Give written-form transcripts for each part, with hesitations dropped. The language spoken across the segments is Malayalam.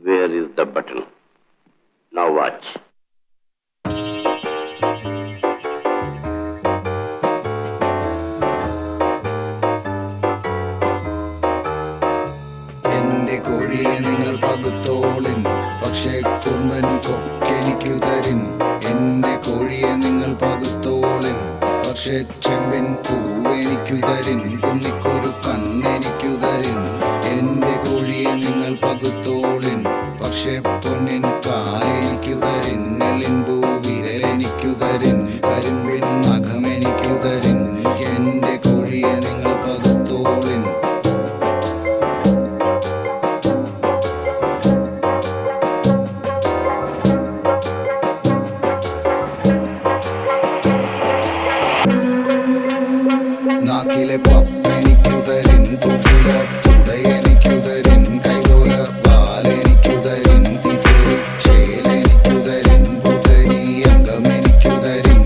Where is the button? Now watch. കോഴിയെ നിങ്ങൾ പകുത്തോളിൻ, പക്ഷേ കുമ്പൻ കൊക്കെനിക്കു തരിൻ. എന്റെ കോഴിയെ നിങ്ങൾ പകുത്തോളിൻ, പക്ഷേ ചെമ്പിൻ പൂവെനിക്കു തരിൻ. കുന്നിക്കൊരു കണ്ണെനിക്കു തരിൻ. എന്റെ കോഴിയെ നിങ്ങൾ പകുത്തോളിൻ, പക്ഷേ പൊന്നിൻ കാലെനിക്കു തരിൻ. എളിമ്പൂ വിരലെനിക്കു തരിൻ. കരിമ്പിൻ നഖമെനിക്കു തരിൻ. എന്റെ കോഴിയെ നിങ്ങൾ പകുത്തോളിൻ. നാക്കിലെ പപ്പെനിക്കു തരിൻ. പൂക്കില പുടയെനിക്കു തരിൻ. കൈതോല പാലെനിക്കു തരിൻ. തിപ്പരി ചേലെനിക്കു തരിൻ. പുതരി അംഗമെനിക്കു തരിൻ.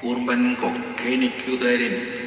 Urban kok, kini kudarin.